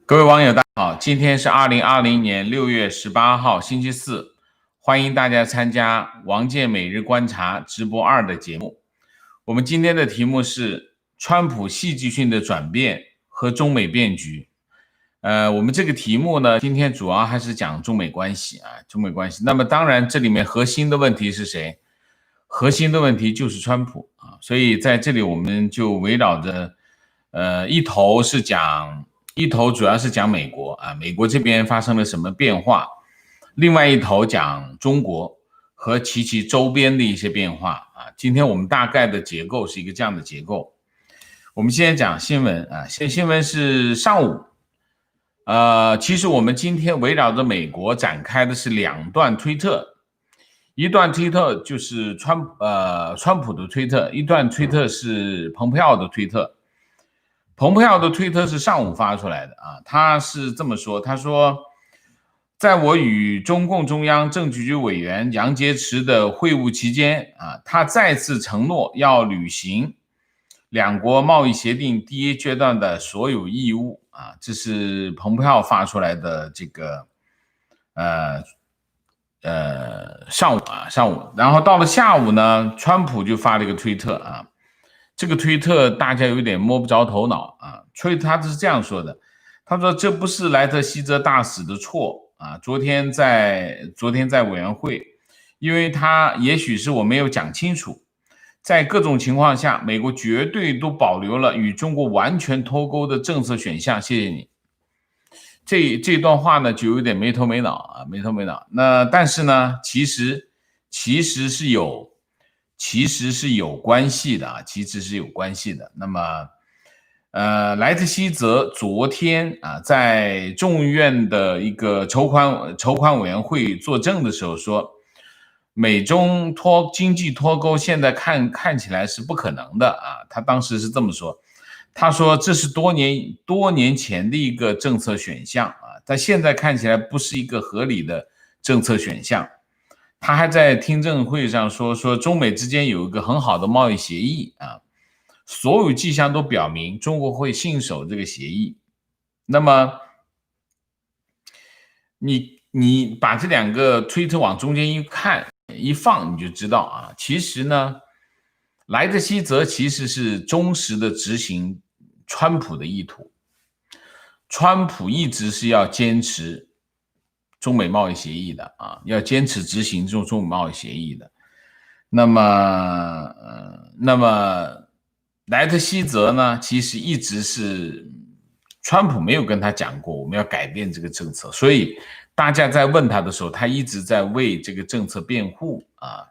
各位网友，大家好，今天是2020年6月18号，星期四，欢迎大家参加王健每日观察直播2的节目。我们今天的题目是川普戏剧性的转变和中美变局。我们这个题目呢，今天主要还是讲中美关系啊，中美关系。那么当然，这里面核心的问题是谁？核心的问题就是川普啊，所以在这里我们就围绕着，一头主要是讲美国啊，美国这边发生了什么变化，另外一头讲中国和其周边的一些变化啊。今天我们大概的结构是一个这样的结构。我们先讲新闻啊，新闻是上午，其实我们今天围绕着美国展开的是2段推特，一段推特就是川普的推特，一段推特是蓬佩奥的推特。蓬佩奥的推特是上午发出来的啊，他是这么说，他说，在我与中共中央政治局委员杨洁篪的会晤期间啊，他再次承诺要履行两国贸易协定第一阶段的所有义务啊，这是蓬佩奥发出来的这个上午，然后到了下午呢，川普就发了一个推特啊。这个推特大家有点摸不着头脑啊，所以他是这样说的，他说这不是莱特希泽大使的错啊，昨天在委员会，因为他也许是我没有讲清楚，在各种情况下，美国绝对都保留了与中国完全脱钩的政策选项，谢谢你。这段话呢就有点没头没脑啊，没头没脑。那但是呢，其实是有关系的啊，其实是有关系的。那么，莱特希泽昨天啊，在众议院的一个筹款委员会作证的时候说，美中经济脱钩现在看起来是不可能的啊，他当时是这么说。他说这是多年前的一个政策选项啊，但现在看起来不是一个合理的政策选项。他还在听证会上说中美之间有一个很好的贸易协议啊，所有迹象都表明中国会信守这个协议。那么你把这2个推特往中间一放，你就知道啊，其实呢，莱特希泽其实是忠实的执行川普的意图，川普一直是要坚持中美贸易协议的啊，要坚持执行中美贸易协议的。那么莱特希泽呢，其实一直是川普没有跟他讲过我们要改变这个政策，所以大家在问他的时候，他一直在为这个政策辩护啊。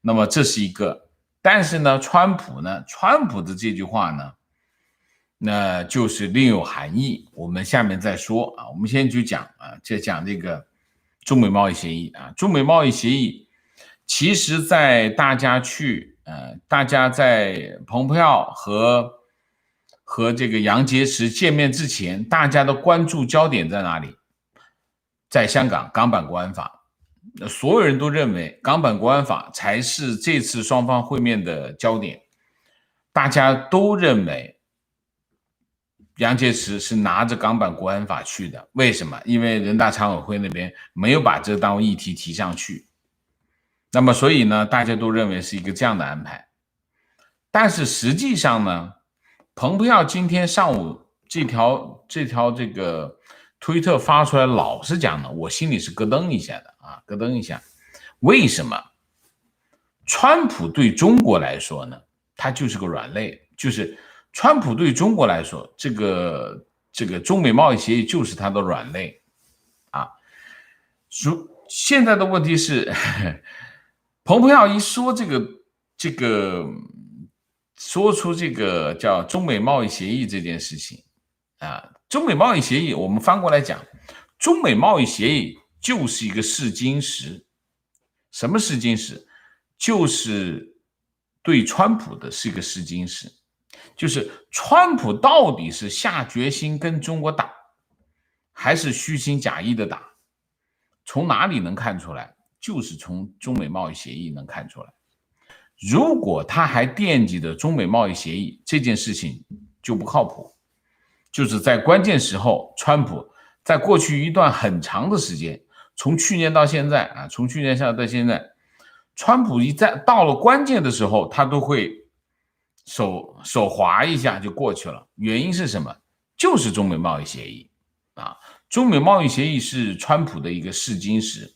那么这是一个，但是呢，川普的这句话呢，那就是另有含义。我们下面再说啊，我们先去讲啊，讲这个中美贸易协议啊。中美贸易协议，其实在大家在蓬佩奥和这个杨洁篪见面之前，大家的关注焦点在哪里？在香港港版国安法。所有人都认为港版国安法才是这次双方会面的焦点，大家都认为杨洁篪是拿着港版国安法去的。为什么？因为人大常委会那边没有把这当为议题提上去，那么所以呢，大家都认为是一个这样的安排。但是实际上呢，蓬佩奥今天上午这条这个推特发出来，老实讲呢，我心里是咯噔一下的啊，咯噔一下。为什么？川普对中国来说呢，他就是个软肋，就是川普对中国来说，这个中美贸易协议就是他的软肋啊。现在的问题是，蓬佩奥一说说出这个叫中美贸易协议这件事情啊，中美贸易协议我们翻过来讲，中美贸易协议就是一个试金石。什么试金石？就是对川普的是一个试金石，就是川普到底是下决心跟中国打，还是虚情假意的打？从哪里能看出来？就是从中美贸易协议能看出来。如果他还惦记着中美贸易协议，这件事情就不靠谱。就是在关键时候，川普在过去一段很长的时间，从去年到现在啊，从去年到现在，川普到了关键的时候，他都会手滑一下就过去了。原因是什么？就是中美贸易协议啊。中美贸易协议是川普的一个试金石，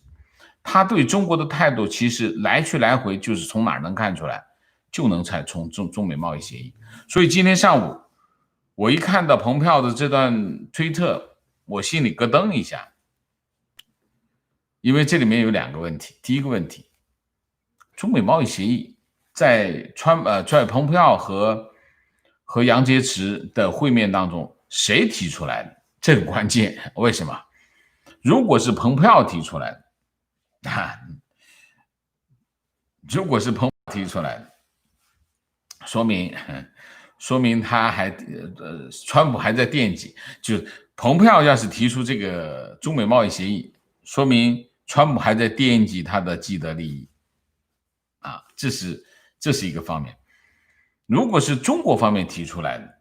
他对中国的态度其实来去来回就是从哪儿能看出来，就能从中美贸易协议。所以今天上午我一看到蓬佩奥的这段推特，我心里咯噔一下，因为这里面有两个问题。第一个问题，中美贸易协议在蓬佩奥和杨洁篪的会面当中，谁提出来的？这个关键，为什么？如果是蓬佩奥提出来的，如果是蓬佩奥提出来的，说明他川普还在惦记，就是蓬佩奥要是提出这个中美贸易协议，说明川普还在惦记他的既得利益啊，这是一个方面。如果是中国方面提出来的，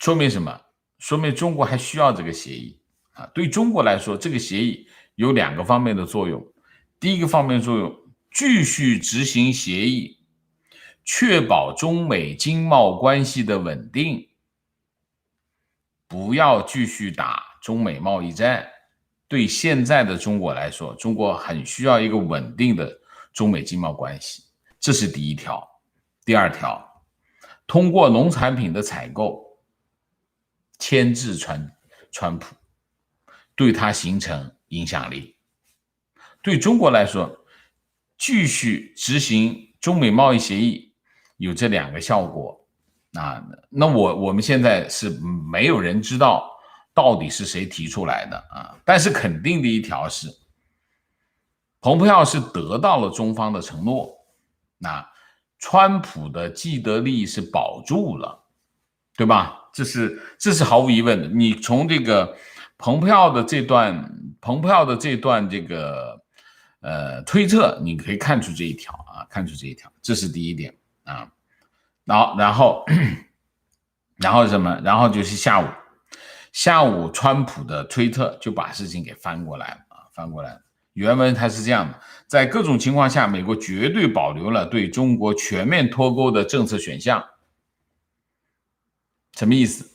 说明什么？说明中国还需要这个协议啊。对中国来说，这个协议有两个方面的作用。第一个方面作用，继续执行协议，确保中美经贸关系的稳定，不要继续打中美贸易战。对现在的中国来说，中国很需要一个稳定的中美经贸关系，这是第一条。第二条，通过农产品的采购牵制川普，对他形成影响力。对中国来说，继续执行中美贸易协议有这两个效果啊。那我们现在是没有人知道到底是谁提出来的啊，但是肯定的一条是，蓬佩奥是得到了中方的承诺，那川普的既得利益是保住了，对吧？这是毫无疑问的。你从这个蓬佩奥的这段这个推特，你可以看出这一条啊，看出这一条，这是第一点啊。然后什么？然后就是下午川普的推特就把事情给翻过来了啊，翻过来了。原文它是这样的：在各种情况下，美国绝对保留了对中国全面脱钩的政策选项。什么意思？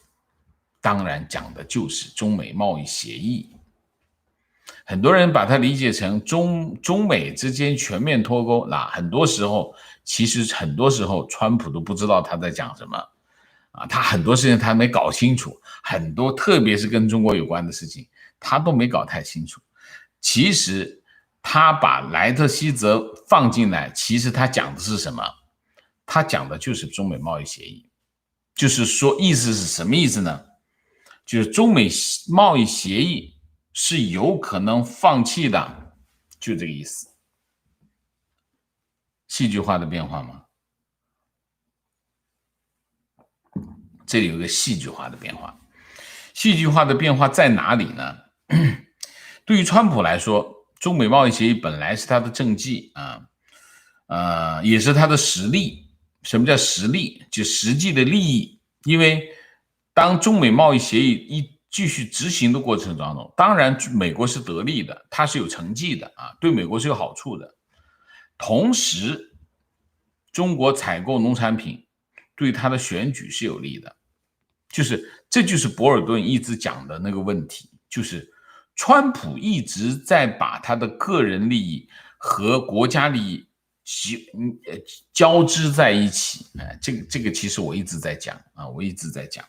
当然讲的就是中美贸易协议。很多人把它理解成中美之间全面脱钩，那很多时候川普都不知道他在讲什么啊，他很多事情他没搞清楚，很多特别是跟中国有关的事情他都没搞太清楚。其实他把莱特希泽放进来，其实他讲的是什么？他讲的就是中美贸易协议，就是说意思是什么意思呢？就是中美贸易协议是有可能放弃的，就这个意思。戏剧化的变化吗？这里有个戏剧化的变化。戏剧化的变化在哪里呢？对于川普来说，中美贸易协议本来是他的政绩啊，也是他的实力。什么叫实力？就实际的利益。因为当中美贸易协议继续执行的过程当中，当然美国是得利的，它是有成绩的啊，对美国是有好处的。同时，中国采购农产品对他的选举是有利的。这就是博尔顿一直讲的那个问题，就是川普一直在把他的个人利益和国家利益交织在一起。这个其实我一直在讲啊，我一直在讲。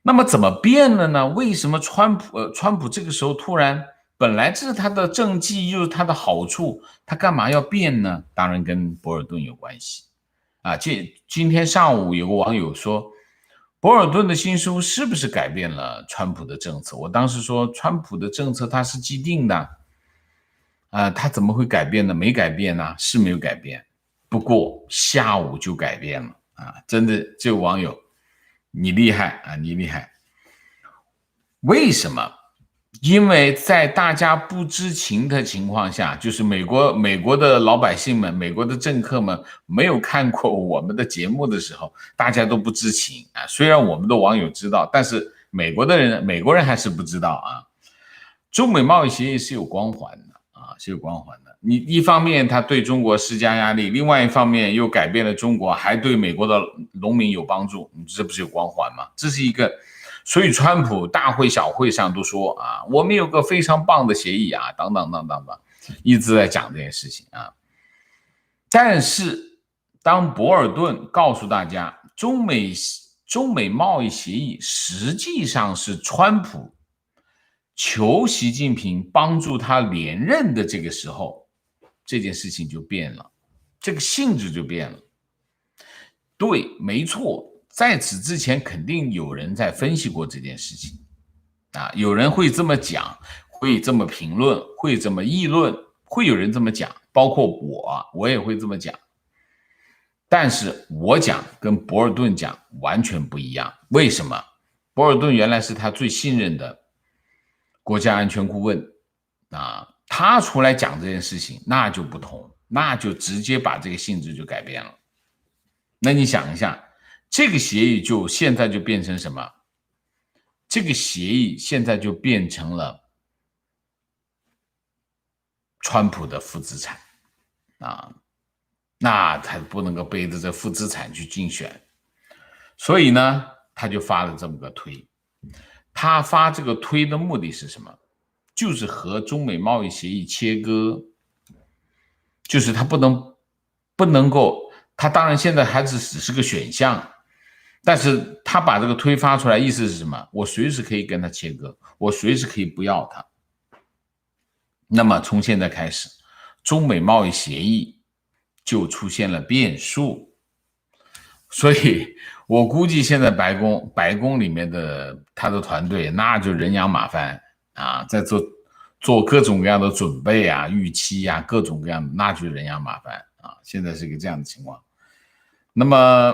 那么怎么变了呢？为什么川普这个时候突然，本来这是他的政绩，又是他的好处，他干嘛要变呢？当然跟博尔顿有关系啊。今天上午有个网友说，博尔顿的新书是不是改变了川普的政策？我当时说，川普的政策他是既定的他怎么会改变呢？没改变呢，是没有改变。不过下午就改变了啊！真的，这个网友你厉害啊，你厉害。为什么？因为在大家不知情的情况下，就是美国的老百姓们、美国的政客们没有看过我们的节目的时候，大家都不知情啊。虽然我们的网友知道，但是美国人还是不知道啊。中美贸易协议是有光环的啊，是有光环的。你一方面它对中国施加压力，另外一方面又改变了中国，还对美国的农民有帮助，你这不是有光环吗？这是一个。所以，川普大会小会上都说啊，我们有个非常棒的协议啊，等等等等等，一直在讲这件事情啊。但是，当博尔顿告诉大家，中美贸易协议实际上是川普求习近平帮助他连任的这个时候，这件事情就变了，这个性质就变了。对，没错。在此之前，肯定有人在分析过这件事情啊，有人会这么讲，会这么评论，会这么议论，会有人这么讲，包括我也会这么讲。但是我讲跟博尔顿讲完全不一样，为什么？博尔顿原来是他最信任的国家安全顾问啊，他出来讲这件事情，那就不同，那就直接把这个性质就改变了。那你想一下。这个协议就现在就变成什么？这个协议现在就变成了川普的负资产啊，那他不能够背着这负资产去竞选，所以呢，他就发了这么个推。他发这个推的目的是什么？就是和中美贸易协议切割，就是他不能够，他当然现在还只是个选项。但是他把这个推发出来，意思是什么？我随时可以跟他切割，我随时可以不要他。那么从现在开始，中美贸易协议就出现了变数，所以我估计现在白宫里面的他的团队那就人仰马翻啊，在做各种各样的准备啊、预期啊，各种各样的，那就人仰马翻啊。现在是一个这样的情况。那么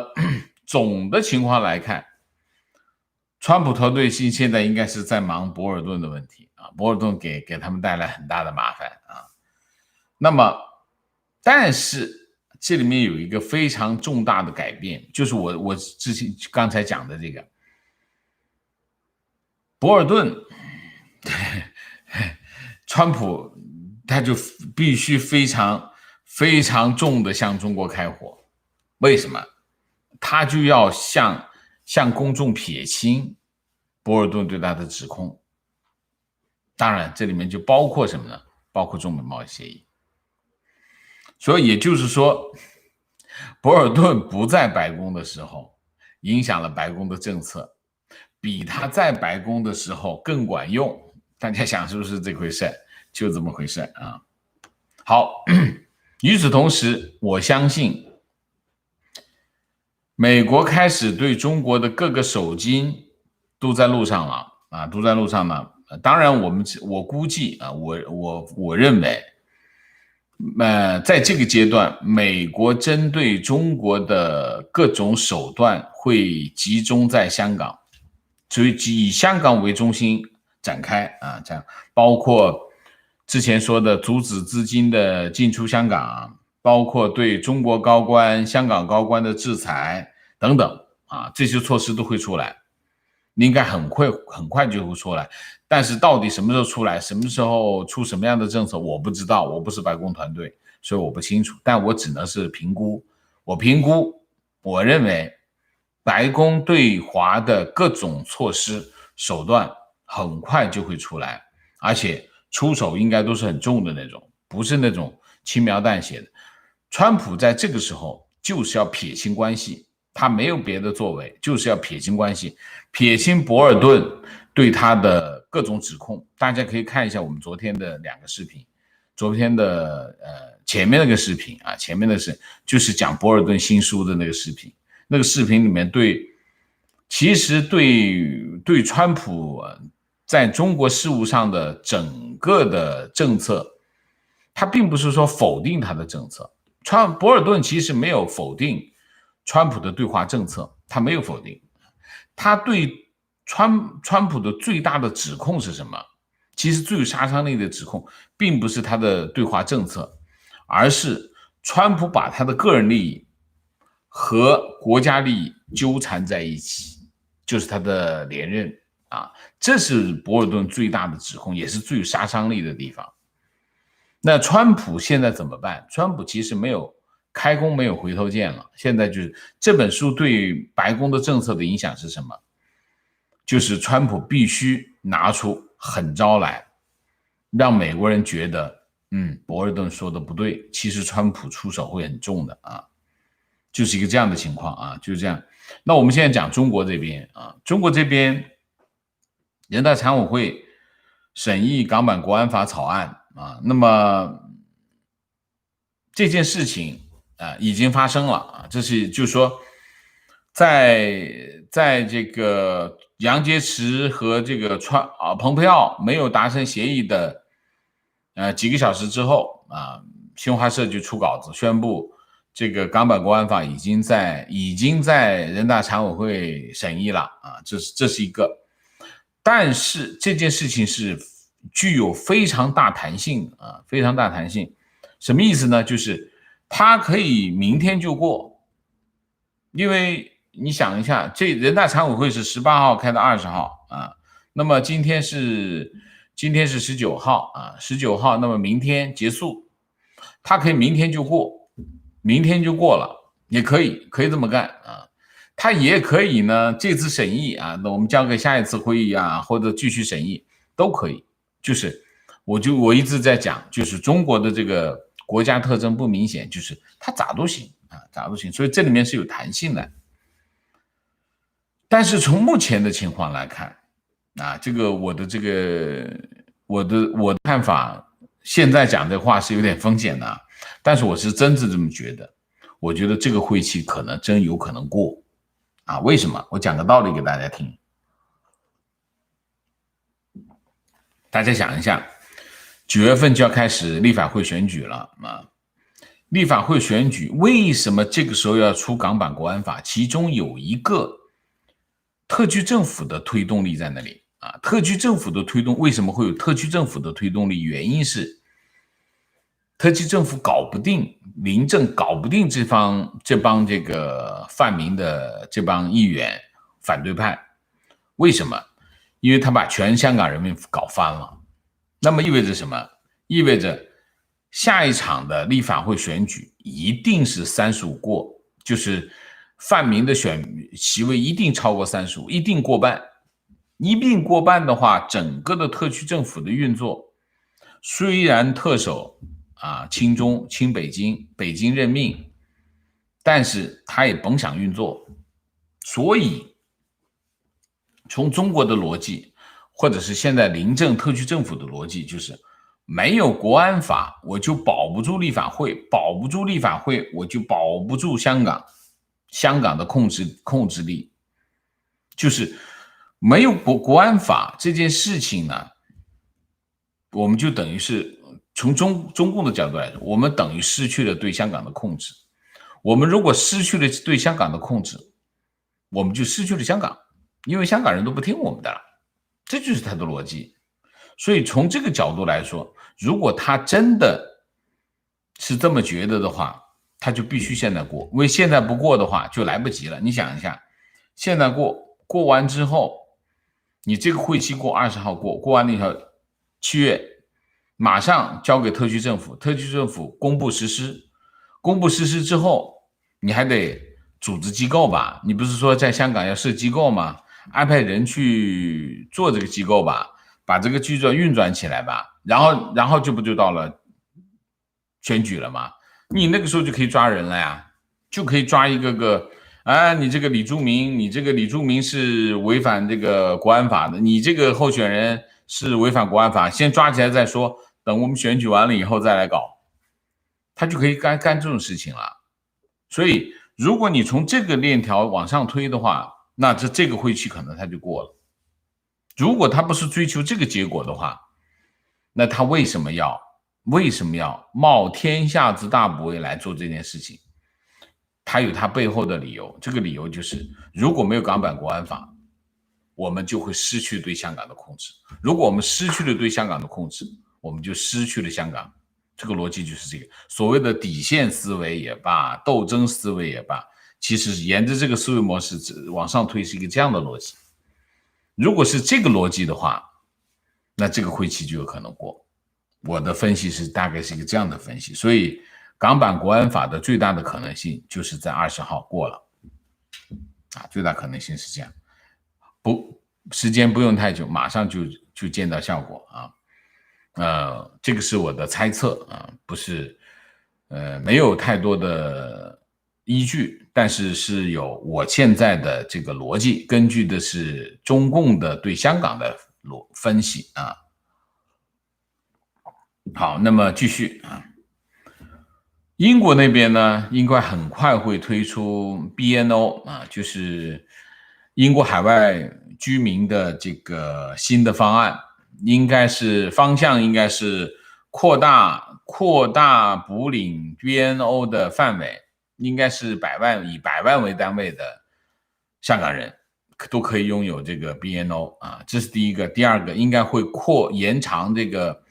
总的情况来看，川普团队现在应该是在忙博尔顿的问题啊，博尔顿给他们带来很大的麻烦啊。那么，但是这里面有一个非常重大的改变，就是我之前刚才讲的这个博尔顿，川普他就必须非常重的向中国开火，为什么？他就要向公众撇清博尔顿对他的指控。当然，这里面就包括什么呢？包括中美贸易协议。所以也就是说，博尔顿不在白宫的时候，影响了白宫的政策，比他在白宫的时候更管用。大家想是不是这回事？就这么回事啊。好，与此同时，我相信美国开始对中国的各个手金都在路上了啊，都在路上呢。当然，我估计啊，我认为，在这个阶段，美国针对中国的各种手段会集中在香港，所以以香港为中心展开啊，这样包括之前说的阻止资金的进出香港，包括对中国高官、香港高官的制裁。等等啊，这些措施都会出来，应该很快就会出来。但是到底什么时候出来，什么时候出什么样的政策，我不知道，我不是白宫团队，所以我不清楚。但我只能是评估，我认为白宫对华的各种措施手段很快就会出来，而且出手应该都是很重的那种，不是那种轻描淡写的。川普在这个时候就是要撇清关系。他没有别的作为，就是要撇清关系，撇清博尔顿对他的各种指控。大家可以看一下我们昨天的两个视频，昨天的前面那个视频啊，前面的就是讲博尔顿新书的那个视频，那个视频里面其实对川普在中国事务上的整个的政策，他并不是说否定他的政策，博尔顿其实没有否定川普的对华政策，他没有否定，他对川普的最大的指控是什么？其实最有杀伤力的指控，并不是他的对华政策，而是川普把他的个人利益和国家利益纠缠在一起，就是他的连任啊，这是博尔顿最大的指控，也是最有杀伤力的地方。那川普现在怎么办？川普其实没有开弓，没有回头箭了。现在就是这本书对白宫的政策的影响是什么？就是川普必须拿出狠招来，让美国人觉得，博尔顿说的不对，其实川普出手会很重的啊，就是一个这样的情况啊，就是这样。那我们现在讲中国这边啊，中国这边人大常委会审议港版国安法草案啊，那么这件事情已经发生了啊，这是就是说在这个杨洁篪和这个蓬佩奥没有达成协议的几个小时之后啊，新华社就出稿子宣布，这个港版国安法已经在人大常委会审议了啊，这是一个，但是这件事情是具有非常大弹性啊，非常大弹性，什么意思呢？就是它可以明天就过，因为你想一下，这人大常委会是18号开到20号啊，那么今天是19号啊，19号，那么明天结束，它可以明天就过，明天就过了，也可以这么干啊。它也可以呢，这次审议啊，那我们交给下一次会议啊，或者继续审议都可以。就是我一直在讲，就是中国的这个国家特征不明显，就是它咋都行啊，咋都行，所以这里面是有弹性的。但是从目前的情况来看，啊，这个我的看法，现在讲这话是有点风险的，但是我是真是这么觉得，我觉得这个会期可能真有可能过，啊，为什么？我讲个道理给大家听，大家想一下，9月份就要开始立法会选举了啊，立法会选举为什么这个时候要出港版国安法？其中有一个特区政府的推动力在那里啊，特区政府的推动，为什么会有特区政府的推动力？原因是特区政府搞不定，临政搞不定这帮这个泛民的这帮议员反对派，为什么？因为他把全香港人民搞翻了。那么意味着什么？意味着下一场的立法会选举一定是35过，就是泛民的席位一定超过35，一定过半。一并过半的话，整个的特区政府的运作，虽然特首亲中亲北京，北京任命，但是他也甭想运作。所以从中国的逻辑，或者是现在临政特区政府的逻辑，就是没有国安法，我就保不住立法会，保不住立法会，我就保不住香港的控制力。就是没有国安法这件事情呢，我们就等于是从中共的角度来说，我们等于失去了对香港的控制。我们如果失去了对香港的控制，我们就失去了香港，因为香港人都不听我们的了，这就是他的逻辑。所以从这个角度来说，如果他真的是这么觉得的话，他就必须现在过，因为现在不过的话就来不及了。你想一下，现在过完之后，你这个会期过20号过完了以后，7月马上交给特区政府，特区政府公布实施，公布实施之后，你还得组织机构吧？你不是说在香港要设机构吗？安排人去做这个机构吧，把这个机构运转起来吧，然后就到了选举了吗？你那个时候就可以抓人了呀，就可以抓一个个你这个李柱铭是违反这个国安法的，你这个候选人是违反国安法，先抓起来再说，等我们选举完了以后再来搞，他就可以干这种事情了。所以如果你从这个链条往上推的话，那这个会期可能他就过了。如果他不是追求这个结果的话，那他为什么要冒天下之大不韪来做这件事情？他有他背后的理由，这个理由就是如果没有港版国安法，我们就会失去对香港的控制。如果我们失去了对香港的控制，我们就失去了香港。这个逻辑就是这个所谓的底线思维也罢，斗争思维也罢，其实沿着这个思维模式往上推是一个这样的逻辑。如果是这个逻辑的话，那这个会期就有可能过。我的分析是大概是一个这样的分析，所以港版国安法的最大的可能性就是在20号过了最大可能性是这样，时间不用太久，马上就见到效果这个是我的猜测不是没有太多的依据，但是是有我现在的这个逻辑，根据的是中共的对香港的分析好，那么继续英国那边呢，应该很快会推出 BNO 就是英国海外居民的这个新的方案，方向应该是扩大补领 BNO 的范围，应该是以百万为单位的香港人都可以拥有这个 BNO 这是第一个。第二个，应该会延长这个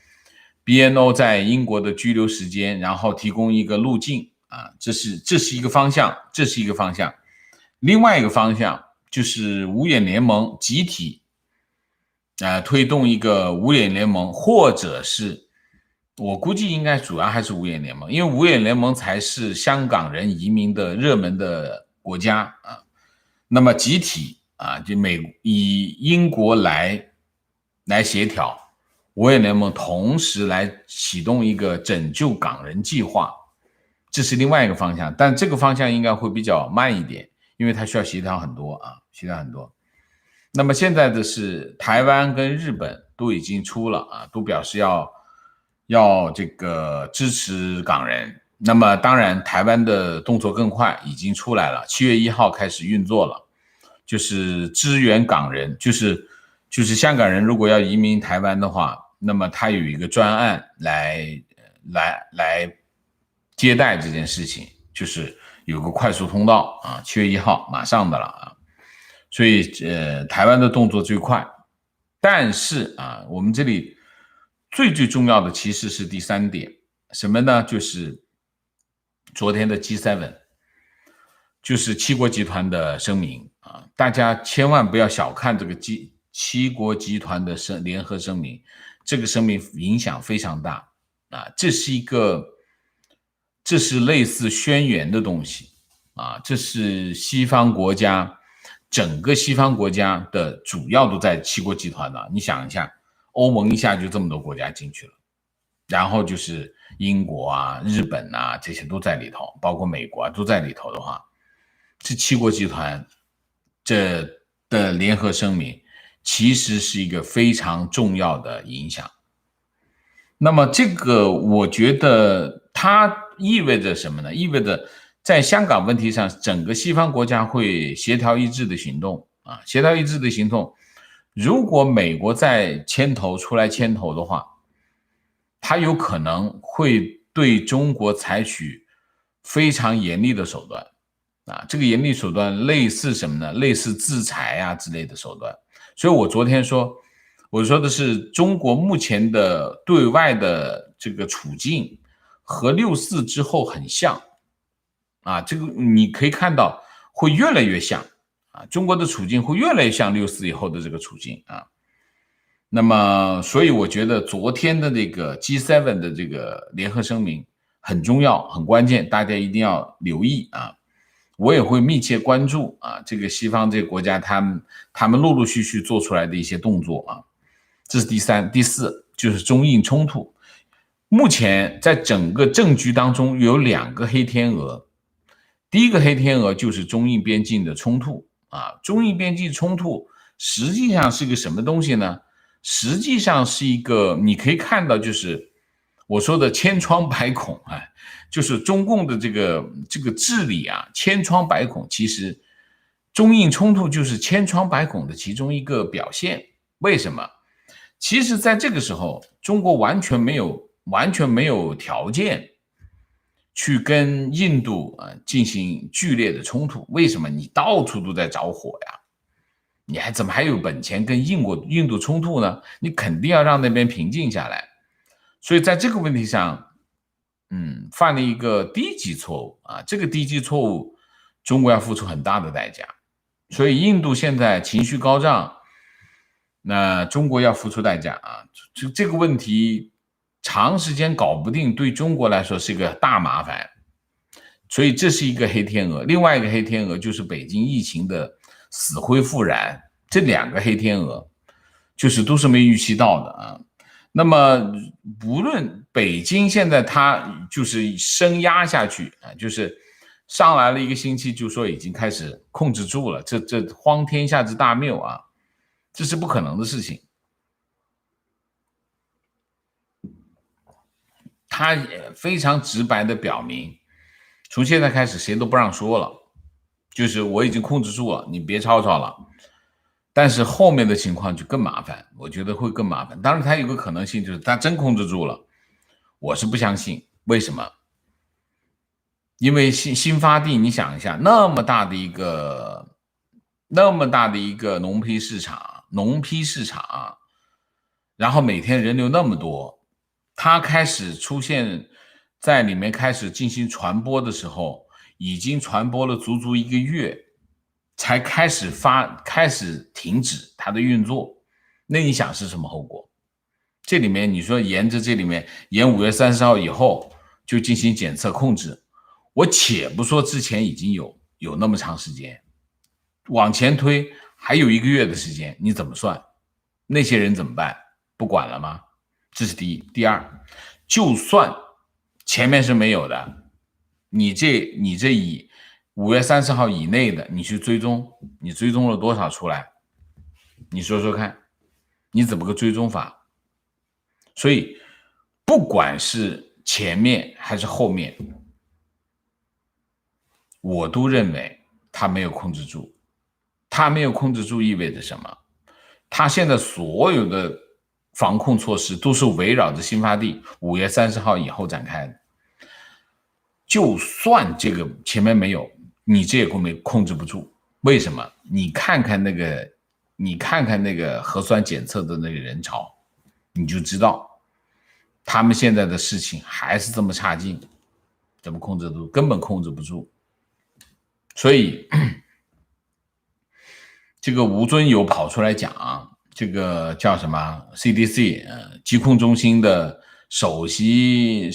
BNO 在英国的居留时间，然后提供一个路径这是一个方向，另外一个方向就是五眼联盟集体推动一个五眼联盟，或者是我估计应该主要还是五眼联盟，因为五眼联盟才是香港人移民的热门的国家那么集体就以英国来协调，五眼联盟同时来启动一个拯救港人计划，这是另外一个方向，但这个方向应该会比较慢一点，因为它需要协调很多那么现在的是台湾跟日本都已经出了都表示要这个支持港人。那么当然台湾的动作更快，已经出来了，7月1号开始运作了，就是支援港人，就是香港人如果要移民台湾的话，那么他有一个专案来接待这件事情，就是有个快速通道7月1号马上的了所以台湾的动作最快。但是我们这里最重要的其实是第3点，什么呢？就是昨天的 G7， 就是七国集团的声明大家千万不要小看这个七国集团的联合声明，这个声明影响非常大这是类似宣言的东西这是西方国家，整个西方国家的主要都在七国集团你想一下，欧盟一下就这么多国家进去了，然后就是英国日本这些都在里头，包括美国都在里头的话，这七国集团这的联合声明其实是一个非常重要的影响。那么这个我觉得它意味着什么呢？意味着在香港问题上，整个西方国家会协调一致的行动协调一致的行动。如果美国再出来牵头的话，它有可能会对中国采取非常严厉的手段这个严厉手段类似什么呢？类似制裁之类的手段。所以我昨天我说的是中国目前的对外的这个处境和6·4之后很像这个你可以看到会越来越像中国的处境会越来越像6·4以后的这个处境那么所以我觉得昨天的这个 G7 的这个联合声明很重要很关键，大家一定要留意我也会密切关注这个西方这个国家他们陆陆续续做出来的一些动作这是第3。第4就是中印冲突，目前在整个政局当中有2个黑天鹅。第一个黑天鹅就是中印边境的冲突中印边境冲突实际上是个什么东西呢？实际上是一个你可以看到就是我说的千疮百孔就是中共的这个治理千疮百孔，其实中印冲突就是千疮百孔的其中一个表现。为什么？其实在这个时候中国完全没有条件去跟印度进行剧烈的冲突。为什么？你到处都在着火你怎么还有本钱跟印度冲突呢？你肯定要让那边平静下来。所以在这个问题上，犯了一个低级错误啊，这个低级错误，中国要付出很大的代价。所以印度现在情绪高涨，那中国要付出代价啊。这个问题长时间搞不定，对中国来说是一个大麻烦。所以这是一个黑天鹅。另外一个黑天鹅就是北京疫情的死灰复燃，这两个黑天鹅就是都是没预期到的啊。那么无论北京现在它就是升压下去啊，就是上来了一个星期就说已经开始控制住了，这荒天下之大谬啊，这是不可能的事情。他也非常直白的表明，从现在开始谁都不让说了，就是我已经控制住了，你别吵吵了。但是后面的情况就更麻烦，我觉得会更麻烦。当然，它有个可能性就是他真控制住了，我是不相信。为什么？因为新发地，你想一下，那么大的一个农批市场，然后每天人流那么多，它开始出现在里面开始进行传播的时候，已经传播了足足1个月。才开始停止它的运作，那你想是什么后果？这里面你说沿5月30号以后就进行检测控制，我且不说之前已经有那么长时间，往前推还有1个月的时间，你怎么算？那些人怎么办？不管了吗？这是第一。第二，就算前面是没有的，你这以5月30号以内的，你去追踪，你追踪了多少出来？你说说看，你怎么个追踪法？所以，不管是前面还是后面，我都认为他没有控制住。他没有控制住意味着什么？他现在所有的防控措施都是围绕着新发地5月30号以后展开的。就算这个前面没有，你这也控制不住。为什么？你看看那个核酸检测的那个人潮，你就知道他们现在的事情还是这么差劲，怎么控制住？根本控制不住。所以这个吴尊友跑出来讲，这个叫什么 CDC 疾控中心的首席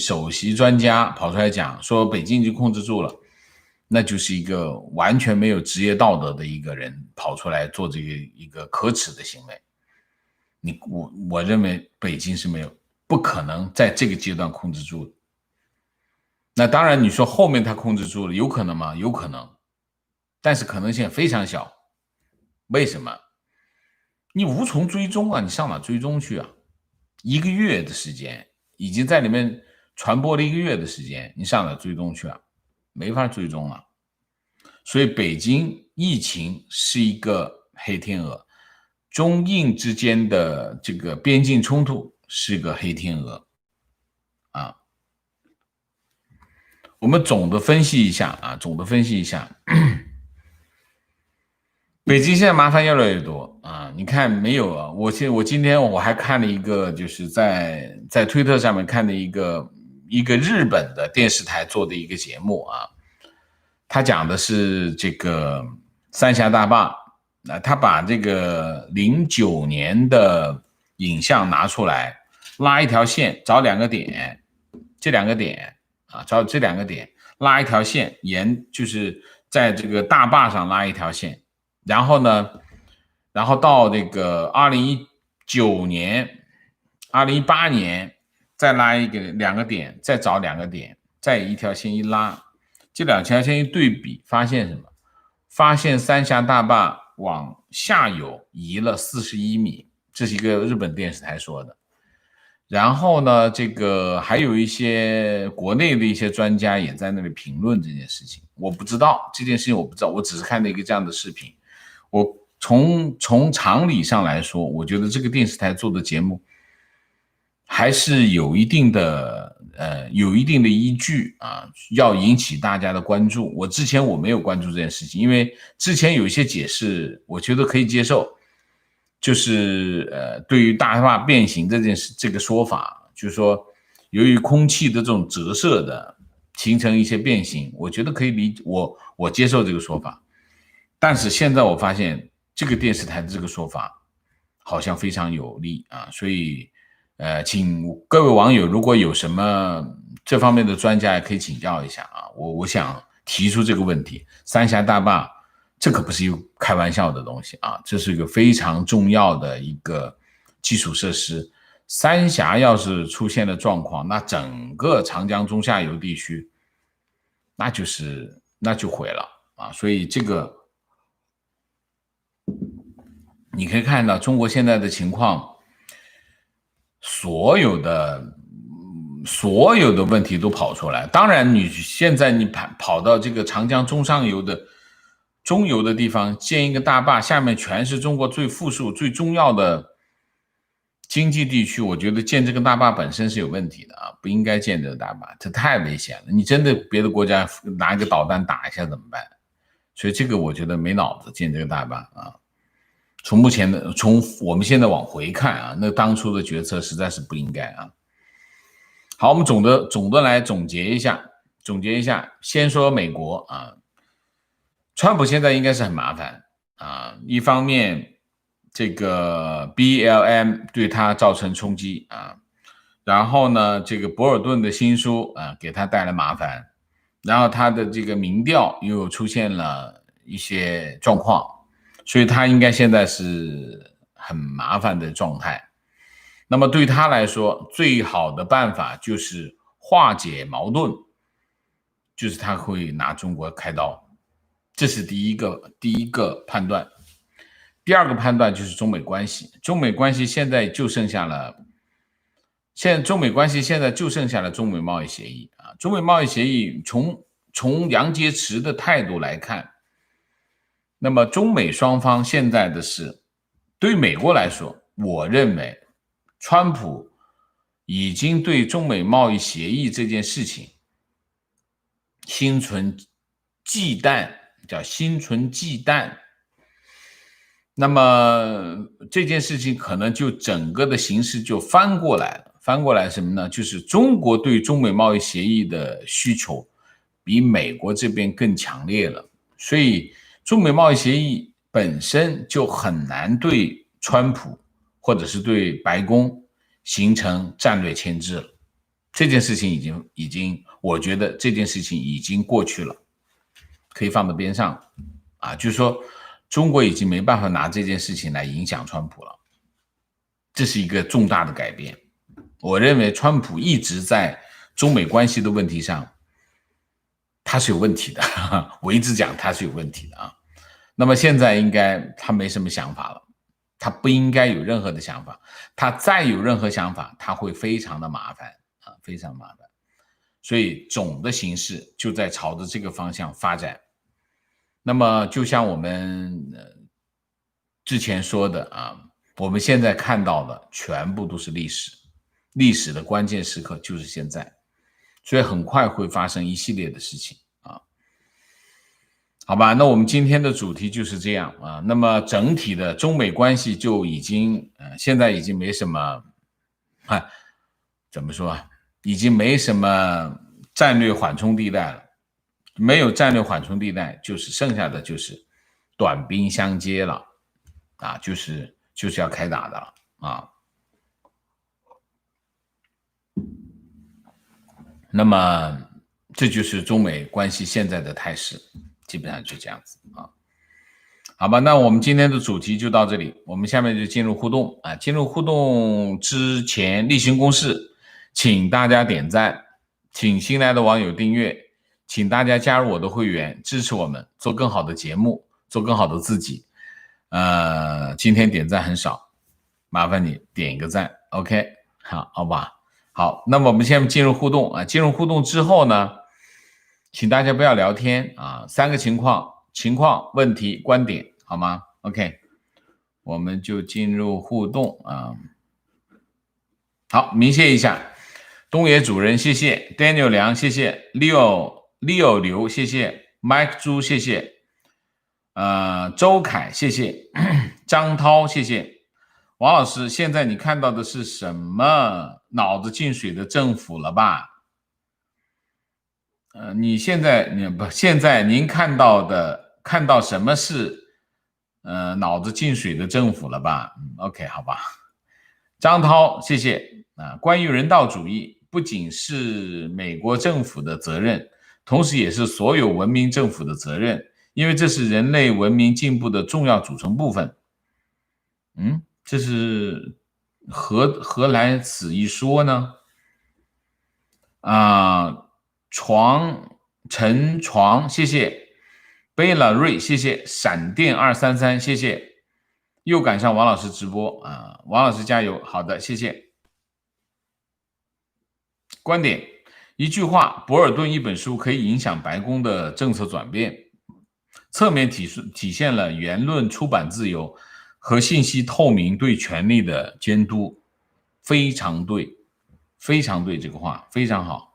专家跑出来讲说北京已经控制住了，那就是一个完全没有职业道德的一个人跑出来做这个一个可耻的行为。我认为北京是不可能在这个阶段控制住的。那当然你说后面他控制住了，有可能吗？有可能，但是可能性非常小。为什么？你无从追踪啊，你上哪追踪去啊？1个月的时间，已经在里面传播了1个月的时间，你上哪追踪去啊？没法追踪啊。所以北京疫情是一个黑天鹅，中印之间的这个边境冲突是一个黑天鹅啊。我们总的分析一下，北京现在麻烦越来越多啊！你看没有啊？我今天我还看了一个，就是在推特上面看的一个日本的电视台做的一个节目啊，他讲的是这个三峡大坝，他把这个09年的影像拿出来，拉一条线，找2个点，这2个点啊，找这2个点，拉一条线，就是在这个大坝上拉一条线。然后呢，到这个2019年、2018年再拉2个点，再找2个点，再一条线一拉，这2条线一对比，发现什么？发现三峡大坝往下游移了41米，这是一个日本电视台说的。然后呢，这个还有一些国内的一些专家也在那里评论这件事情。我不知道这件事情，我只是看了一个这样的视频。我从常理上来说，我觉得这个电视台做的节目还是有一定的依据啊，要引起大家的关注。之前我没有关注这件事情，因为之前有一些解释，我觉得可以接受，就是对于大坝变形这个说法，就是说由于空气的这种折射的形成一些变形，我觉得可以我接受这个说法。但是现在我发现这个电视台的这个说法好像非常有利啊，所以请各位网友如果有什么这方面的专家，也可以请教一下啊。我想提出这个问题，三峡大坝这可不是一个开玩笑的东西啊，这是一个非常重要的一个基础设施。三峡要是出现了状况，那整个长江中下游地区那就毁了啊。所以这个你可以看到中国现在的情况，所有的问题都跑出来。当然，你现在跑到这个长江中游的地方建一个大坝，下面全是中国最富庶、最重要的经济地区，我觉得建这个大坝本身是有问题的啊，不应该建这个大坝，这太危险了。你真的别的国家拿一个导弹打一下怎么办？所以这个我觉得没脑子建这个大坝啊。从我们现在往回看啊，那当初的决策实在是不应该啊。好，我们总的来总结一下，先说美国啊，川普现在应该是很麻烦啊，一方面这个 BLM 对他造成冲击啊，然后呢，这个博尔顿的新书啊给他带来麻烦，然后他的这个民调又出现了一些状况，所以他应该现在是很麻烦的状态。那么对他来说，最好的办法就是化解矛盾，就是他会拿中国开刀，这是第一个判断。第二个判断就是中美关系，中美关系现在就剩下了中美贸易协议啊。中美贸易协议从杨洁篪的态度来看，那么中美双方现在的是，对于美国来说，我认为川普已经对中美贸易协议这件事情心存忌惮，叫心存忌惮。那么这件事情可能就整个的形势就翻过来了，翻过来什么呢？就是中国对中美贸易协议的需求比美国这边更强烈了，所以中美贸易协议本身就很难对川普或者是对白宫形成战略牵制了。这件事情已经，我觉得这件事情已经过去了，可以放到边上啊，就是说中国已经没办法拿这件事情来影响川普了，这是一个重大的改变。我认为川普一直在中美关系的问题上他是有问题的，我一直讲他是有问题的啊。那么现在应该他没什么想法了，他不应该有任何的想法，他再有任何想法他会非常的麻烦啊，非常麻烦。所以总的形势就在朝着这个方向发展。那么就像我们之前说的啊，我们现在看到的全部都是历史，历史的关键时刻就是现在，所以很快会发生一系列的事情啊。好吧，那我们今天的主题就是这样啊。那么整体的中美关系就已经现在已经没什么怎么说啊，已经没什么战略缓冲地带了。没有战略缓冲地带，就是剩下的就是短兵相接了啊，就是要开打的了啊。那么这就是中美关系现在的态势，基本上就这样子啊。好吧，那我们今天的主题就到这里，我们下面就进入互动啊。进入互动之前，例行公事，请大家点赞，请新来的网友订阅。请大家加入我的会员，支持我们做更好的节目，做更好的自己。今天点赞很少，麻烦你点一个赞 ，OK， 好吧。好，那么我们现在进入互动啊。进入互动之后呢，请大家不要聊天啊，3个情况、问题、观点，好吗 ？OK， 我们就进入互动啊。好，明谢一下。东野主任，谢谢 Daniel 梁，谢谢 Leo 刘，谢谢 Mike 朱，谢谢周凯，谢谢张涛，谢谢王老师。现在你看到的是什么？脑子进水的政府了吧？现在您看到什么是脑子进水的政府了吧？OK 好吧。张涛，谢谢关于人道主义，不仅是美国政府的责任，同时也是所有文明政府的责任，因为这是人类文明进步的重要组成部分。这是何来此一说呢？陈床，谢谢贝拉瑞，谢谢闪电233，谢谢又赶上王老师直播王老师加油。好的，谢谢。观点，一句话，博尔顿一本书可以影响白宫的政策转变，侧面体现了言论出版自由和信息透明对权力的监督。非常对，非常对，这个话非常好。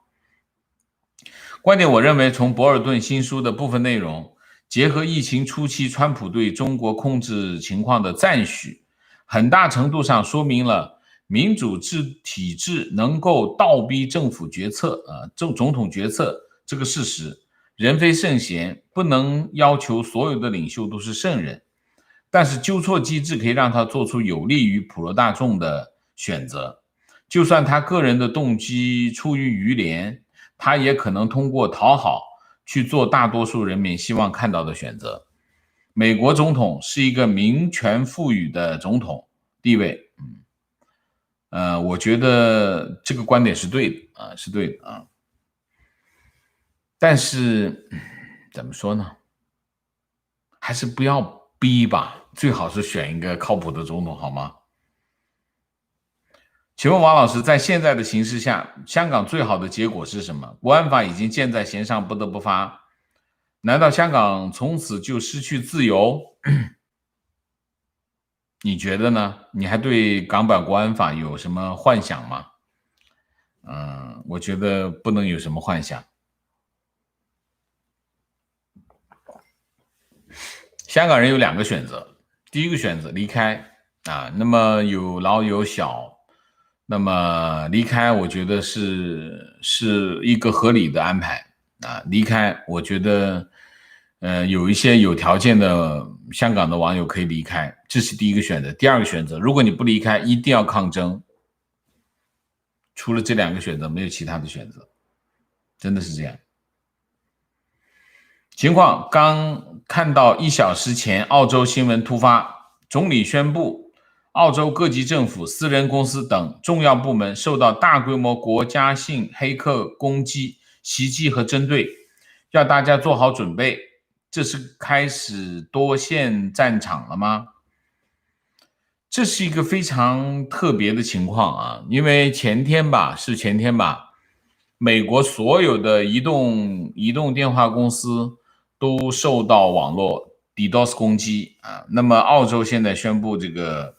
观点，我认为从博尔顿新书的部分内容，结合疫情初期川普对中国控制情况的赞许，很大程度上说明了民主体制能够倒逼政府决策总统决策这个事实。人非圣贤，不能要求所有的领袖都是圣人，但是纠错机制可以让他做出有利于普罗大众的选择。就算他个人的动机出于愚廉，他也可能通过讨好去做大多数人民希望看到的选择。美国总统是一个民权赋予的总统地位，我觉得这个观点是对的是对的但是怎么说呢？还是不要逼吧，最好是选一个靠谱的总统，好吗？请问王老师，在现在的形势下，香港最好的结果是什么？国安法已经箭在弦上，不得不发。难道香港从此就失去自由？你觉得呢？你还对港版国安法有什么幻想吗？我觉得不能有什么幻想。香港人有2个选择，第一个选择离开那么有老有小。那么离开，我觉得是一个合理的安排离开，我觉得有一些有条件的香港的网友可以离开，这是第一个选择。第二个选择，如果你不离开，一定要抗争。除了这2个选择，没有其他的选择，真的是这样。情况刚看到1小时前，澳洲新闻突发，总理宣布澳洲各级政府、私人公司等重要部门受到大规模国家性黑客攻击、袭击和针对，要大家做好准备。这是开始多线战场了吗？这是一个非常特别的情况因为前天吧，美国所有的移动电话公司都受到网络 DDoS 攻击那么澳洲现在宣布这个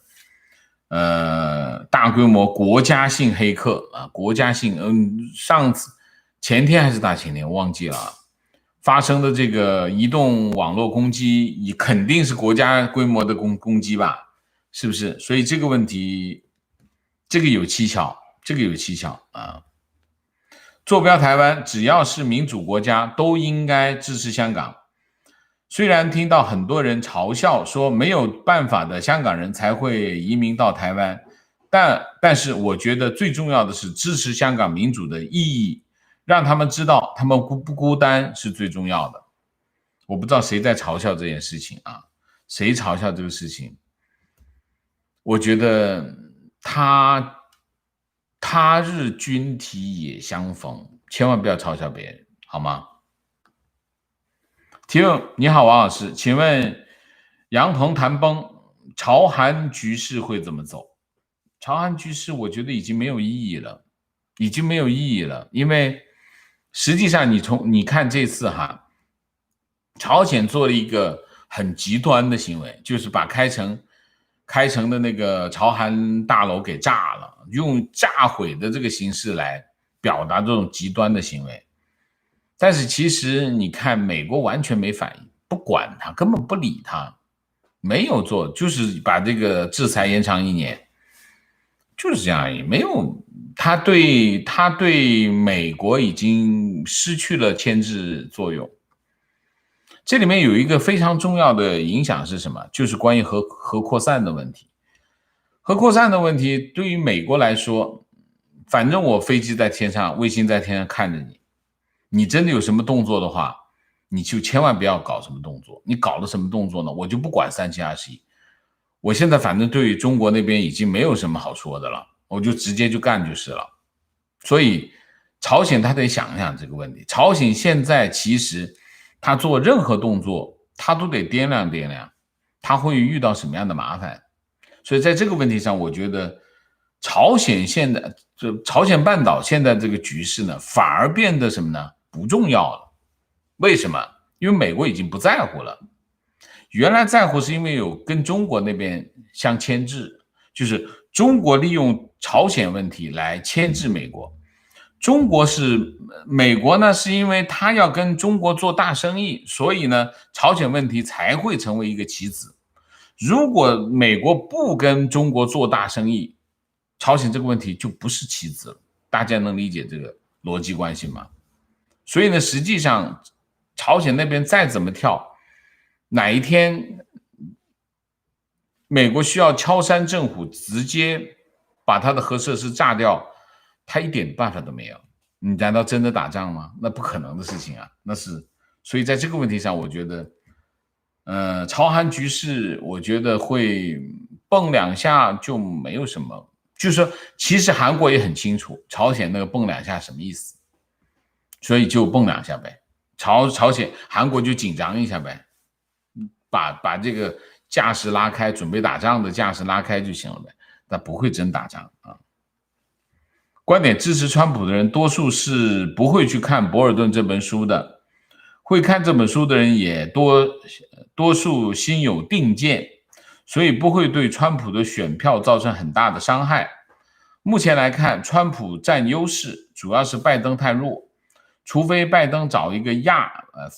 大规模国家性黑客国家性前天还是大前天我忘记了发生的这个移动网络攻击也肯定是国家规模的攻击吧，是不是？所以这个问题这个有蹊跷坐标台湾，只要是民主国家都应该支持香港。虽然听到很多人嘲笑说没有办法的香港人才会移民到台湾，但是我觉得最重要的是支持香港民主的意义，让他们知道他们不孤单是最重要的。我不知道谁在嘲笑这件事情谁嘲笑这个事情？我觉得他日君体也相逢，千万不要嘲笑别人，好吗？提问：你好，王老师，请问杨鹏谈崩，朝韩局势会怎么走？朝韩局势我觉得已经没有意义了，因为实际上你看这次朝鲜做了一个很极端的行为，就是把开城的那个朝韩大楼给炸了，用炸毁的这个形式来表达这种极端的行为。但是其实你看美国完全没反应，不管他，根本不理他，没有做，就是把这个制裁延长1年，就是这样而已。没有，他对美国已经失去了牵制作用。这里面有一个非常重要的影响是什么？就是关于核扩散的问题。核扩散的问题对于美国来说，反正我飞机在天上，卫星在天上看着你，你真的有什么动作的话，你就千万不要搞什么动作。你搞了什么动作呢？我就不管3721。我现在反正对于中国那边已经没有什么好说的了，我就直接就干就是了。所以朝鲜他得想一想这个问题。朝鲜现在其实他做任何动作，他都得掂量掂量，他会遇到什么样的麻烦。所以在这个问题上，我觉得朝鲜半岛现在这个局势呢，反而变得什么呢？不重要了。为什么？因为美国已经不在乎了。原来在乎是因为有跟中国那边相牵制，就是中国利用朝鲜问题来牵制美国。美国呢，是因为他要跟中国做大生意，所以呢，朝鲜问题才会成为一个棋子。如果美国不跟中国做大生意，朝鲜这个问题就不是棋子了。大家能理解这个逻辑关系吗？所以呢，实际上朝鲜那边再怎么跳，哪一天美国需要敲山震虎，直接把他的核设施炸掉，他一点办法都没有。你难道真的打仗吗？那不可能的事情啊。所以在这个问题上，我觉得朝韩局势我觉得会蹦2下就没有什么，就是说其实韩国也很清楚朝鲜那个蹦2下什么意思，所以就蹦2下呗。朝鲜韩国就紧张一下呗，把这个架势拉开，准备打仗的架势拉开就行了呗，但不会真打仗啊。观点支持川普的人多数是不会去看博尔顿这本书的，会看这本书的人也多数心有定见，所以不会对川普的选票造成很大的伤害。目前来看，川普占优势，主要是拜登太弱，除非拜登找一个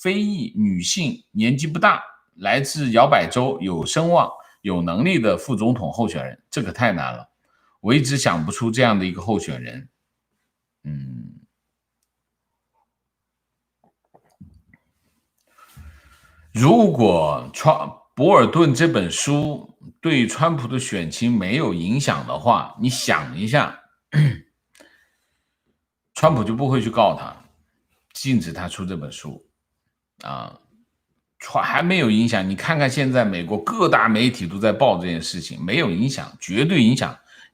非裔女性，年纪不大，来自摇摆州，有声望有能力的副总统候选人，这个太难了，我一直想不出这样的一个候选人。如果博尔顿这本书对川普的选情没有影响的话，你想一下，川普就不会去告他，禁止他出这本书啊。还没有影响，你看看现在美国各大媒体都在报这件事情，没有影响，绝对影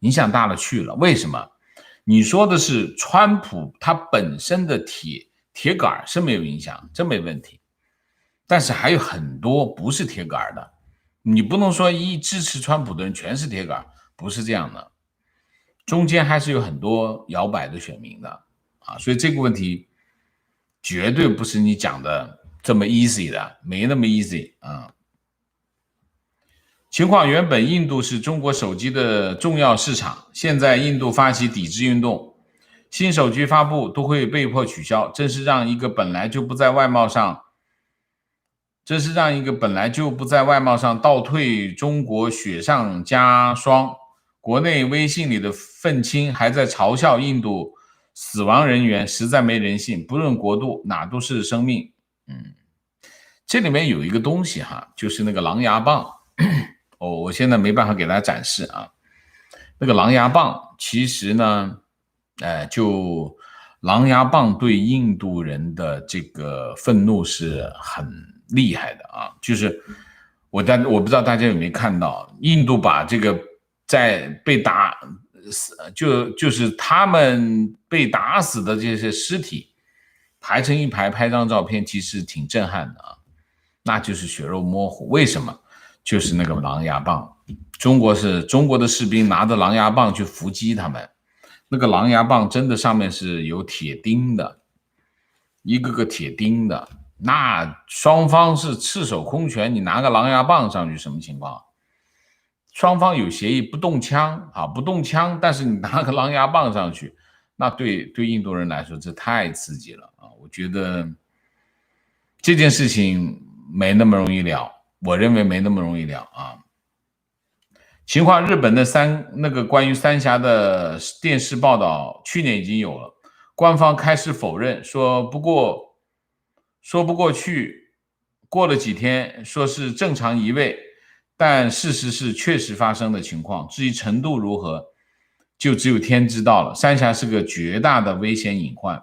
响大了去了。为什么？你说的是川普他本身的铁杆是没有影响，这没问题，但是还有很多不是铁杆的，你不能说支持川普的人全是铁杆，不是这样的，中间还是有很多摇摆的选民的啊，所以这个问题绝对不是你讲的这么 easy 的，没那么 easy 啊。情况原本印度是中国手机的重要市场，现在印度发起抵制运动，新手机发布都会被迫取消，这是让一个本来就不在外贸上倒退中国雪上加霜。国内微信里的愤青还在嘲笑印度死亡人员，实在没人性，不论国度哪都是生命。这里面有一个东西哈，就是那个狼牙棒我现在没办法给大家展示啊。那个狼牙棒其实呢就狼牙棒对印度人的这个愤怒是很厉害的啊，就是我不知道大家有没有看到，印度把这个在被打死，就是他们被打死的这些尸体排成一排，拍张照片，其实挺震撼的啊。那就是血肉模糊，为什么？就是那个狼牙棒，中国的士兵拿着狼牙棒去伏击他们，那个狼牙棒真的上面是有铁钉的，一个个铁钉的，那双方是赤手空拳，你拿个狼牙棒上去什么情况？双方有协议不动枪啊，不动枪，但是你拿个狼牙棒上去，那对印度人来说这太刺激了啊！我觉得这件事情没那么容易了，我认为没那么容易了啊。情况，日本的那个关于三峡的电视报道，去年已经有了，官方开始否认，说不过去，过了几天说是正常移位，但事实是确实发生的情况，至于程度如何，就只有天知道了。三峡是个绝大的危险隐患，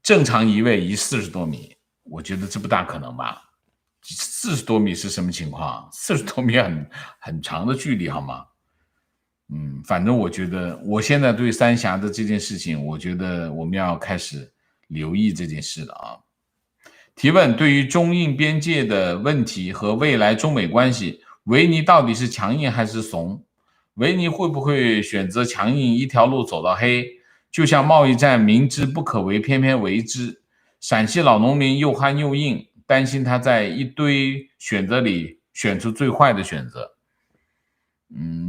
正常移位移40多米，我觉得这不大可能吧。40多米是什么情况？40多米很长的距离，好吗？反正我觉得，我现在对三峡的这件事情，我觉得我们要开始留意这件事了啊。提问：对于中印边界的问题和未来中美关系，维尼到底是强硬还是怂？维尼会不会选择强硬一条路走到黑？就像贸易战明知不可为，偏偏为之。陕西老农民又憨又硬，担心他在一堆选择里选出最坏的选择。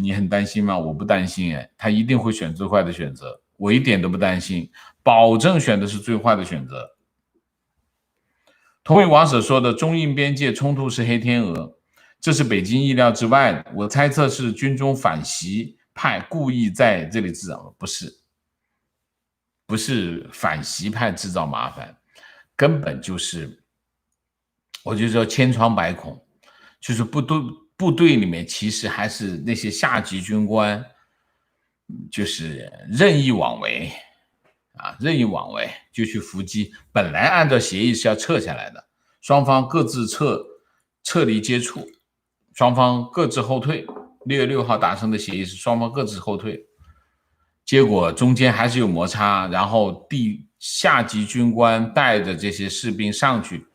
你很担心吗？我不担心，他一定会选最坏的选择，我一点都不担心，保证选的是最坏的选择。同意王舍说的中印边界冲突是黑天鹅，这是北京意料之外的。我猜测是军中反习派故意在这里制造，不是反习派制造麻烦，根本就是我就说千疮百孔，就是部队里面其实还是那些下级军官，就是任意妄为任意妄为就去伏击，本来按照协议是要撤下来的，双方各自撤离接触，双方各自后退。6月6号达成的协议是双方各自后退，结果中间还是有摩擦，然后下级军官带着这些士兵上去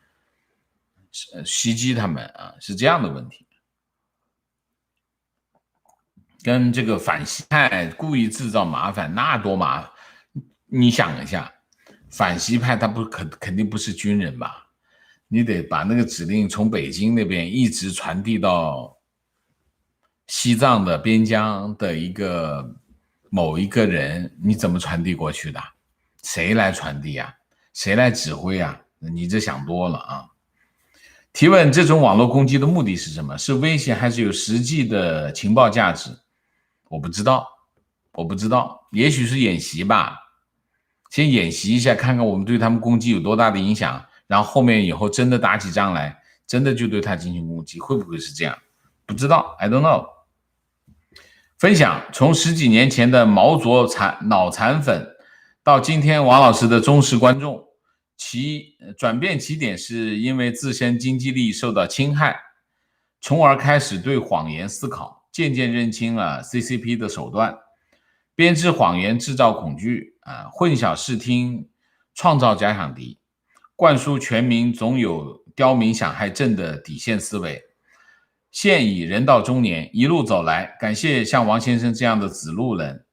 袭击他们是这样的问题。跟这个反西派故意制造麻烦，那多麻烦！你想一下，反西派他肯定不是军人吧？你得把那个指令从北京那边一直传递到西藏的边疆的某一个人，你怎么传递过去的？谁来传递啊？谁来指挥啊？你这想多了啊！提问：这种网络攻击的目的是什么？是威胁还是有实际的情报价值？我不知道，也许是演习吧。先演习一下，看看我们对他们攻击有多大的影响，然后后面以后真的打起仗来，真的就对他进行攻击，会不会是这样？不知道 ，I don't know。分享：从10几年前的毛左脑残粉，到今天王老师的忠实观众，其转变起点是因为自身经济利益受到侵害，从而开始对谎言思考，渐渐认清了 CCP 的手段，编织谎言制造恐惧混淆视听，创造假想敌，灌输全民总有刁民想害朕的底线思维。现已人到中年，一路走来，感谢像王先生这样的指路人，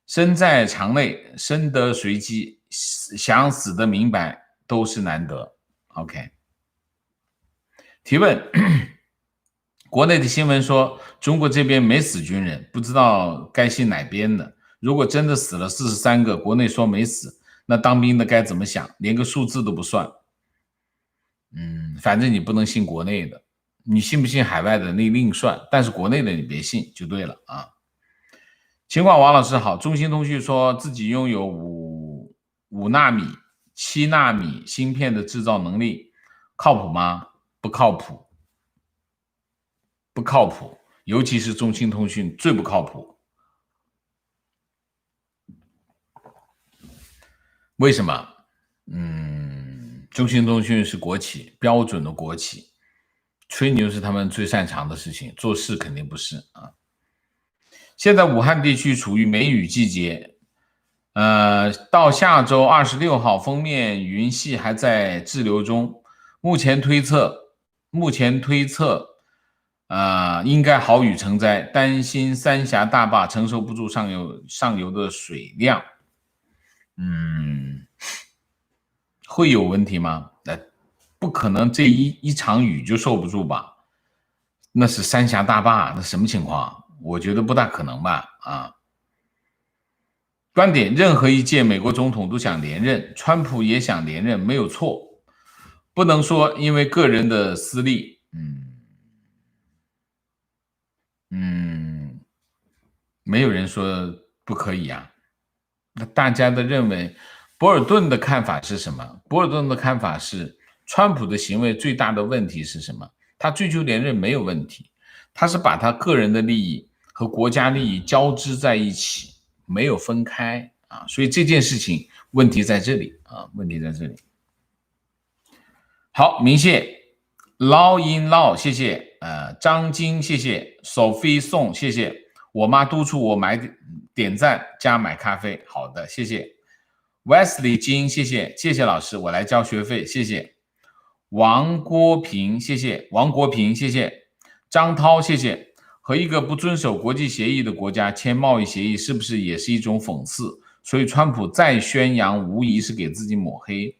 身在场内，身得随机，想死得明白，都是难得。OK。提问：国内的新闻说中国这边没死军人，不知道该信哪边的。如果真的死了43个，国内说没死，那当兵的该怎么想？连个数字都不算。反正你不能信国内的，你信不信海外的那另算，但是国内的你别信就对了啊。情况，王老师好，中兴通讯说自己拥有5纳米、7纳米芯片的制造能力，靠谱吗？不靠谱，不靠谱，尤其是中兴通讯最不靠谱。为什么？中兴通讯是国企，标准的国企，吹牛是他们最擅长的事情，做事肯定不是啊。现在武汉地区处于梅雨季节，到下周26号，封面云系还在滞留中，目前推测，应该好雨成灾，担心三峡大坝承受不住上游的水量，会有问题吗？不可能这一场雨就受不住吧？那是三峡大坝，那什么情况？我觉得不大可能吧。观点：任何一届美国总统都想连任，川普也想连任，没有错，不能说因为个人的私利。没有人说不可以啊。那大家的认为，博尔顿的看法是什么？博尔顿的看法是，川普的行为最大的问题是什么？他追求连任没有问题，他是把他个人的利益和国家利益交织在一起，没有分开啊。所以这件事情问题在这里啊，问题在这里。好，明谢 Law in Law， 谢谢。张晶，谢谢。Sophie 宋，谢谢。我妈督促我点赞加买咖啡，好的，谢谢。Wesley 金，谢谢，谢谢老师，我来交学费，谢谢。王国平，谢谢。王国平，谢谢。张涛，谢谢。和一个不遵守国际协议的国家签贸易协议，是不是也是一种讽刺？所以川普再宣扬，无疑是给自己抹黑。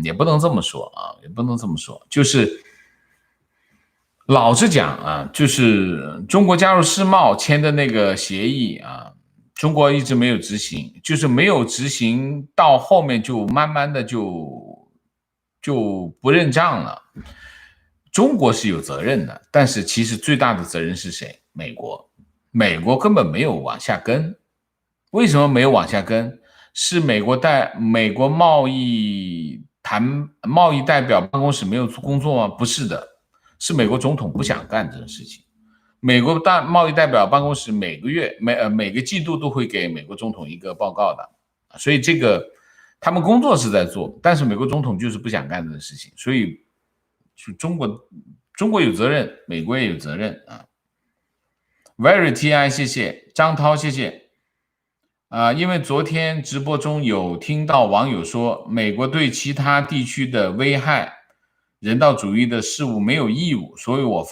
也不能这么说啊，也不能这么说，就是老实讲啊，就是中国加入世贸签的那个协议啊，中国一直没有执行，就是没有执行到后面就慢慢的就不认账了。中国是有责任的，但是其实最大的责任是谁？美国，美国根本没有往下跟。为什么没有往下跟？是美国贸易代表办公室没有做工作吗？不是的，是美国总统不想干这件事情。美国贸易代表办公室每个季度都会给美国总统一个报告的，所以这个他们工作是在做，但是美国总统就是不想干这件事情，所以中国有责任，美国也有责任啊。Very TI， 谢谢张涛，谢谢。因为昨天直播中有听到网友说，美国对其他地区的危害人道主义的事务没有义务，所以我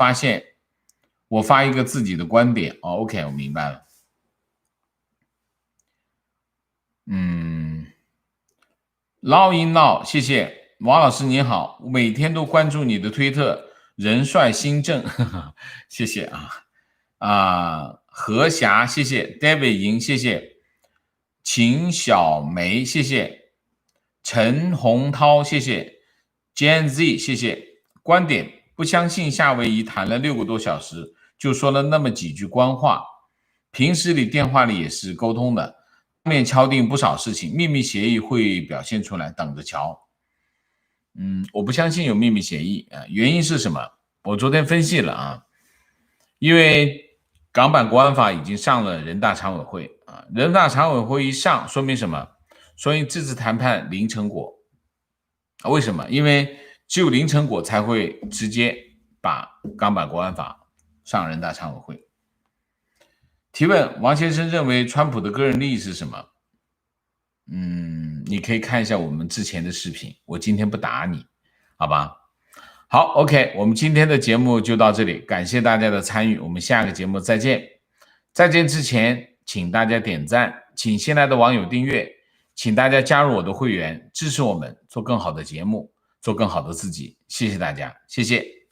发一个自己的观点。OK， 我明白了。Law in Law， 谢谢王老师，你好，每天都关注你的推特，人帅心正，谢谢啊。何霞，谢谢 David 莹，谢谢秦小梅，谢谢陈洪涛，谢谢 Jan Z， 谢谢。观点：不相信夏威夷谈了6个多小时，就说了那么几句官话，平时里电话里也是沟通的。面敲定不少事情，秘密协议会表现出来，等着瞧。我不相信有秘密协议啊，原因是什么？我昨天分析了啊，因为港版国安法已经上了人大常委会啊，人大常委会一上，说明什么？说明这次谈判零成果。为什么？因为只有零成果才会直接把港版国安法上人大常委会。提问：王先生认为川普的个人利益是什么？你可以看一下我们之前的视频，我今天不打你，好吧？好 ，OK， 我们今天的节目就到这里，感谢大家的参与，我们下个节目再见。再见之前，请大家点赞，请新来的网友订阅，请大家加入我的会员，支持我们做更好的节目，做更好的自己，谢谢大家，谢谢。